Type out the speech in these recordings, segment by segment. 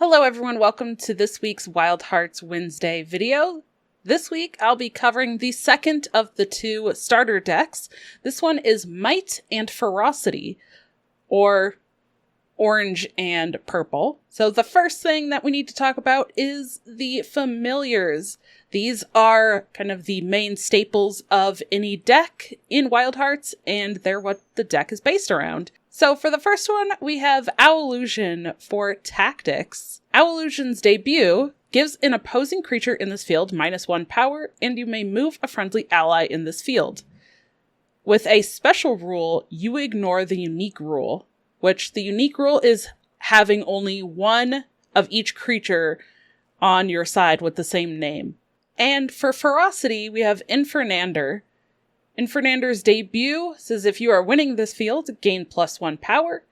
Hello everyone, welcome to this week's Wildhearts Wednesday video. This week I'll be covering the second of the two starter decks. This one is Might and Ferocity, or orange and purple. So the first thing that we need to talk about is the familiars. These are kind of the main staples of any deck in Wildhearts, and they're what the deck is based around. So for the first one, we have Owlusion for Tactics. Owlusion's debut gives an opposing creature in this field -1 power, and you may move a friendly ally in this field. With a special rule, you ignore the unique rule, which the unique rule is having only one of each creature on your side with the same name. And for Ferocity, we have Infernander. Infernander's debut says if you are winning this field, gain +1 power,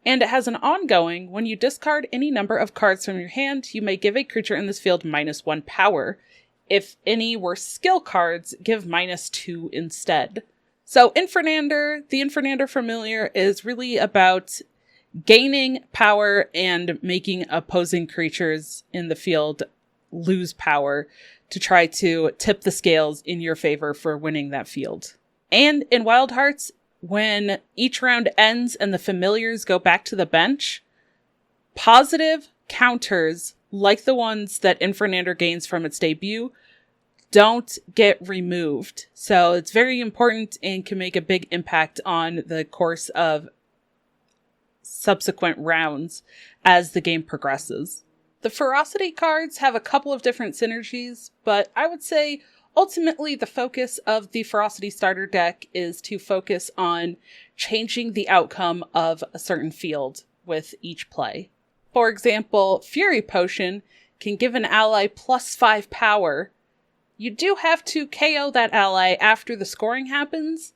and it has an ongoing, when you discard any number of cards from your hand, you may give a creature in this field -1 power. If any were skill cards, give -2 instead. So Infernander, the Infernander familiar, is really about gaining power and making opposing creatures in the field lose power to try to tip the scales in your favor for winning that field. And in Wildhearts, when each round ends and the familiars go back to the bench, positive counters, like the ones that Infernander gains from its debut, don't get removed. So it's very important and can make a big impact on the course of subsequent rounds as the game progresses. The Ferocity cards have a couple of different synergies, but I would say ultimately the focus of the Ferocity starter deck is to focus on changing the outcome of a certain field with each play. For example, Fury Potion can give an ally +5 power. You do have to KO that ally after the scoring happens,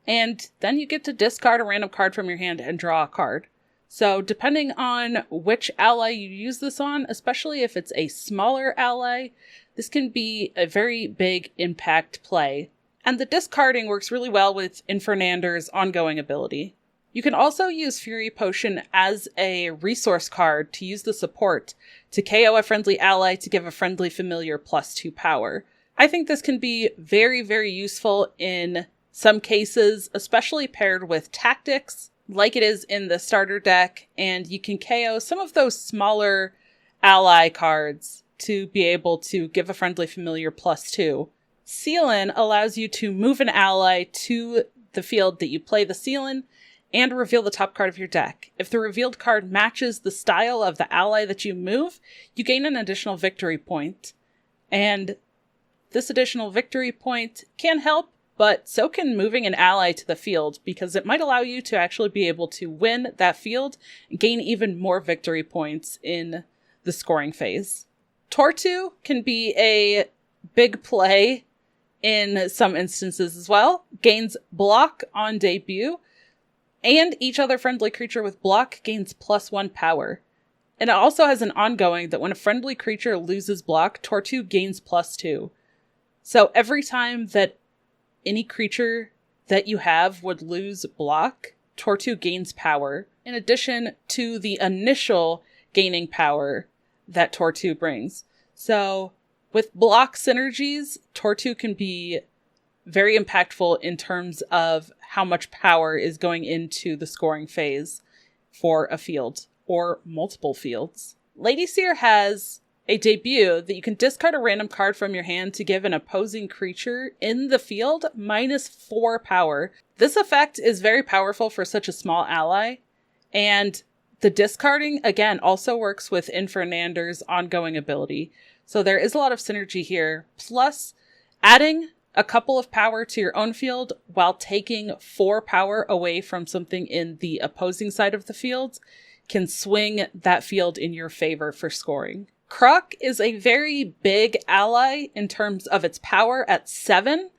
and then you get to discard a random card from your hand and draw a card. So depending on which ally you use this on, especially if it's a smaller ally, this can be a very big impact play. And the discarding works really well with Infernander's ongoing ability. You can also use Fury Potion as a resource card to use the support to KO a friendly ally to give a friendly familiar +2 power. I think this can be very, very useful in some cases, especially paired with Tactics, like it is in the starter deck, and you can KO some of those smaller ally cards to be able to give a friendly familiar +2. Sealan allows you to move an ally to the field that you play the Sealan and reveal the top card of your deck. If the revealed card matches the style of the ally that you move, you gain an additional victory point. And this additional victory point can help, but so can moving an ally to the field, because it might allow you to actually be able to win that field and gain even more victory points in the scoring phase. Tortu can be a big play in some instances as well. Gains block on debut, and each other friendly creature with block gains +1 power. And it also has an ongoing that when a friendly creature loses block, Tortu gains +2. So every time that any creature that you have would lose block, Tortu gains power, in addition to the initial gaining power that Tortu brings. So with block synergies, Tortu can be very impactful in terms of how much power is going into the scoring phase for a field or multiple fields. Lady Seer has a debut that you can discard a random card from your hand to give an opposing creature in the field -4 power. This effect is very powerful for such a small ally, and the discarding, again, also works with Infernander's ongoing ability. So there is a lot of synergy here. Plus, adding a couple of power to your own field while taking 4 power away from something in the opposing side of the field can swing that field in your favor for scoring. Kruk is a very big ally in terms of its power at 7,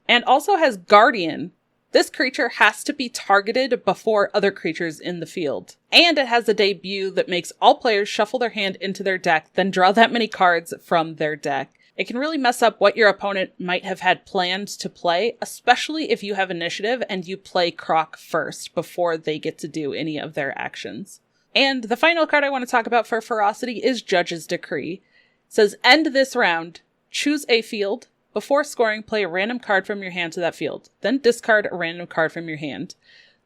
and also has Guardian. This creature has to be targeted before other creatures in the field. And it has a debut that makes all players shuffle their hand into their deck, then draw that many cards from their deck. It can really mess up what your opponent might have had planned to play, especially if you have initiative and you play Kruk first before they get to do any of their actions. And the final card I want to talk about for Ferocity is Judge's Decree. It says, end this round, choose a field. Before scoring, play a random card from your hand to that field. Then discard a random card from your hand.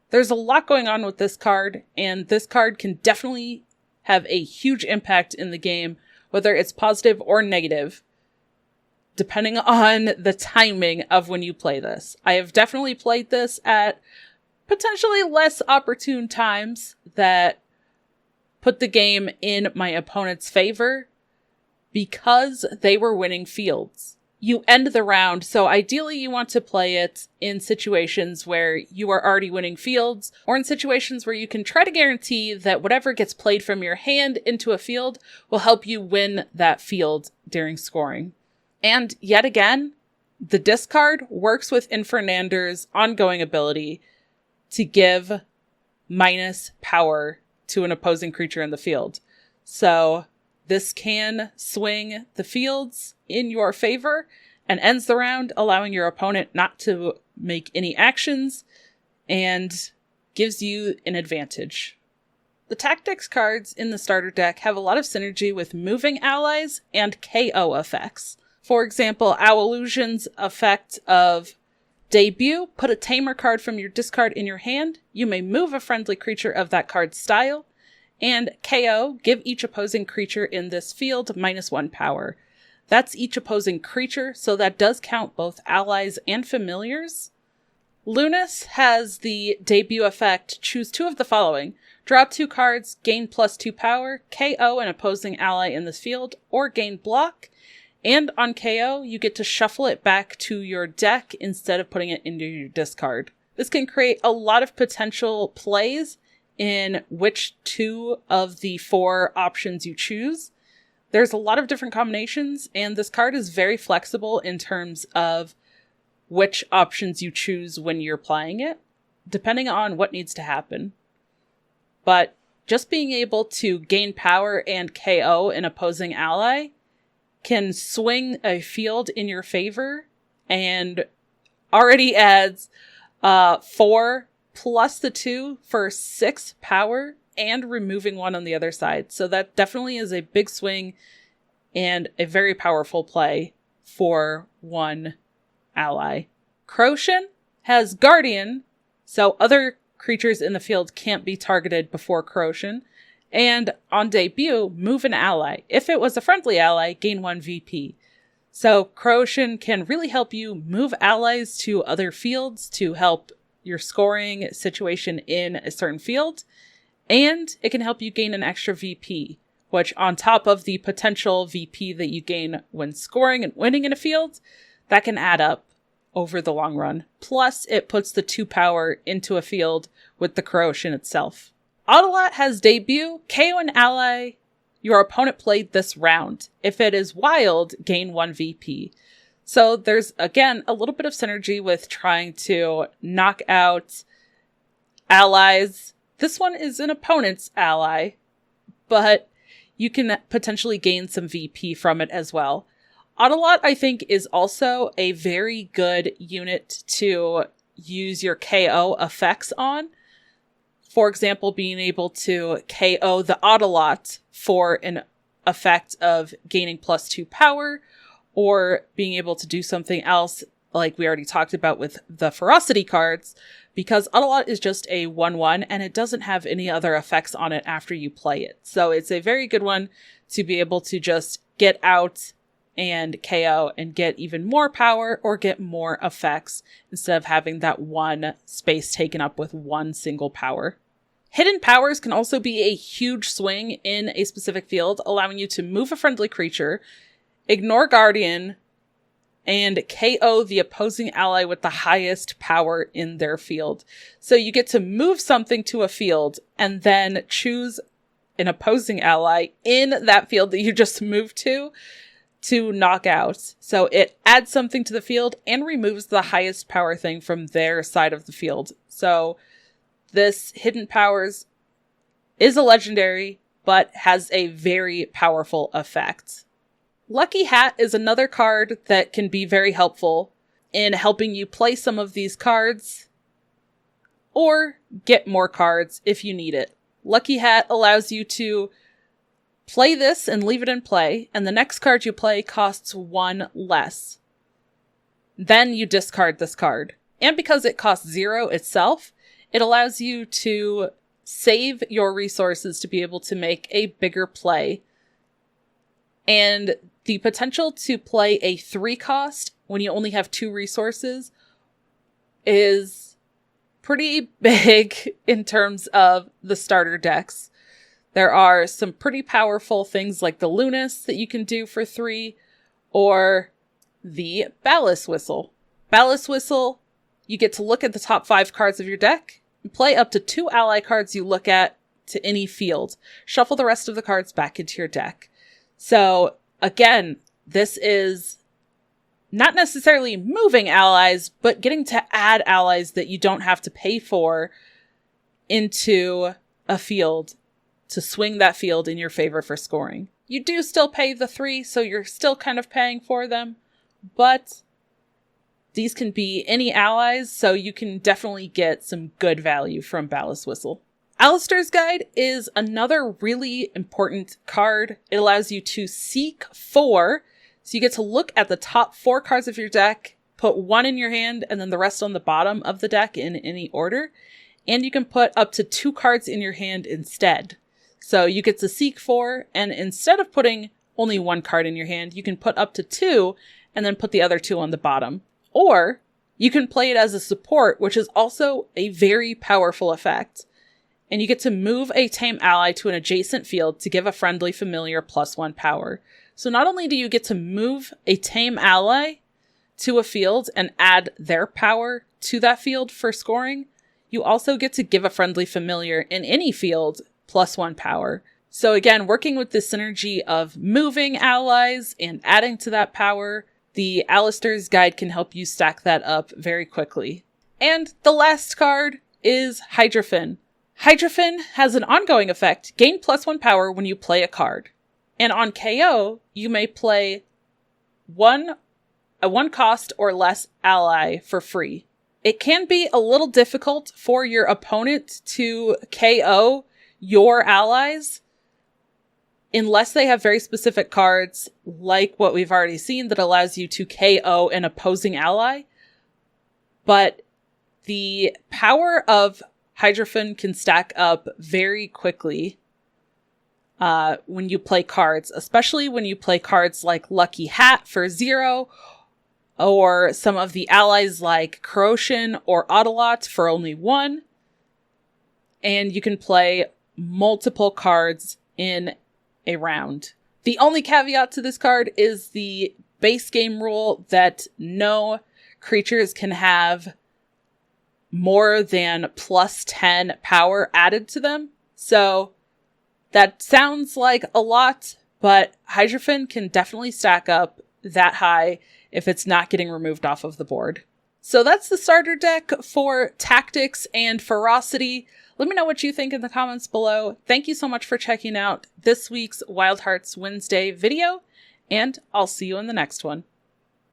There's a lot going on with this card, and this card can definitely have a huge impact in the game, whether it's positive or negative, depending on the timing of when you play this. I have definitely played this at potentially less opportune times that put the game in my opponent's favor because they were winning fields. You end the round, so ideally you want to play it in situations where you are already winning fields, or in situations where you can try to guarantee that whatever gets played from your hand into a field will help you win that field during scoring. And yet again, the discard works with Infernander's ongoing ability to give minus power to an opposing creature in the field. So this can swing the fields in your favor and ends the round, allowing your opponent not to make any actions and gives you an advantage. The tactics cards in the starter deck have a lot of synergy with moving allies and KO effects. For example, Owlusion's effect of debut, put a tamer card from your discard in your hand. You may move a friendly creature of that card's style. And KO, give each opposing creature in this field -1 power. That's each opposing creature, so that does count both allies and familiars. Lunas has the debut effect, choose 2 of the following. Draw 2 cards, gain +2 power, KO an opposing ally in this field, or gain block. And on KO, you get to shuffle it back to your deck instead of putting it into your discard. This can create a lot of potential plays in which 2 of the 4 options you choose. There's a lot of different combinations, and this card is very flexible in terms of which options you choose when you're playing it, depending on what needs to happen. But just being able to gain power and KO an opposing ally can swing a field in your favor and already adds 4 plus the 2 for 6 power and removing 1 on the other side. So that definitely is a big swing and a very powerful play for one ally. Croshen has Guardian, so other creatures in the field can't be targeted before Croshen. And on debut, move an ally. If it was a friendly ally, gain 1 VP. So Croshen can really help you move allies to other fields to help your scoring situation in a certain field. And it can help you gain an extra VP, which on top of the potential VP that you gain when scoring and winning in a field, that can add up over the long run. Plus, it puts the 2 power into a field with the Croshen itself. Autolot has debut, KO an ally your opponent played this round. If it is wild, gain 1 VP. So there's, again, a little bit of synergy with trying to knock out allies. This one is an opponent's ally, but you can potentially gain some VP from it as well. Autolot, I think, is also a very good unit to use your KO effects on. For example, being able to KO the Autolot for an effect of gaining +2 power, or being able to do something else like we already talked about with the Ferocity cards, because Autolot is just a 1/1 and it doesn't have any other effects on it after you play it. So it's a very good one to be able to just get out and KO and get even more power or get more effects instead of having that one space taken up with one single power. Hidden powers can also be a huge swing in a specific field, allowing you to move a friendly creature, ignore Guardian, and KO the opposing ally with the highest power in their field. So you get to move something to a field and then choose an opposing ally in that field that you just moved to knock out. So it adds something to the field and removes the highest power thing from their side of the field. So this Hidden Powers is a legendary, but has a very powerful effect. Lucky Hat is another card that can be very helpful in helping you play some of these cards or get more cards if you need it. Lucky Hat allows you to play this and leave it in play, and the next card you play costs 1 less. Then you discard this card. And because it costs 0 itself, it allows you to save your resources to be able to make a bigger play. And the potential to play a 3 cost when you only have 2 resources is pretty big in terms of the starter decks. There are some pretty powerful things like the Lunas that you can do for 3, or the Ballast Whistle. Ballast Whistle, you get to look at the top 5 cards of your deck and play up to 2 ally cards you look at to any field. Shuffle the rest of the cards back into your deck. So again, this is not necessarily moving allies, but getting to add allies that you don't have to pay for into a field to swing that field in your favor for scoring. You do still pay the 3, so you're still kind of paying for them, but these can be any allies, so you can definitely get some good value from Ballast Whistle. Alistair's Guide is another really important card. It allows you to seek 4, so you get to look at the top 4 cards of your deck, put 1 in your hand, and then the rest on the bottom of the deck in any order. And you can put up to 2 cards in your hand instead. So you get to seek 4, and instead of putting only 1 card in your hand, you can put up to 2, and then put the other 2 on the bottom. Or you can play it as a support, which is also a very powerful effect. And you get to move a tame ally to an adjacent field to give a friendly familiar +1 power. So not only do you get to move a tame ally to a field and add their power to that field for scoring, you also get to give a friendly familiar in any field +1 power. So again, working with the synergy of moving allies and adding to that power, the Alistair's Guide can help you stack that up very quickly. And the last card is Hydrophyn. Hydrophyn has an ongoing effect. Gain +1 power when you play a card. And on KO, you may play a 1 cost or less ally for free. It can be a little difficult for your opponent to KO your allies unless they have very specific cards like what we've already seen that allows you to KO an opposing ally. But the power of Hydrophyn can stack up very quickly when you play cards, especially when you play cards like Lucky Hat for 0, or some of the allies like Corrosion or Autolot for only 1. And you can play multiple cards in a round. The only caveat to this card is the base game rule that no creatures can have more than +10 power added to them. So that sounds like a lot, but Hydrophyn can definitely stack up that high if it's not getting removed off of the board. So that's the starter deck for Tactics and Ferocity. Let me know what you think in the comments below. Thank you so much for checking out this week's Wildhearts Wednesday video, and I'll see you in the next one.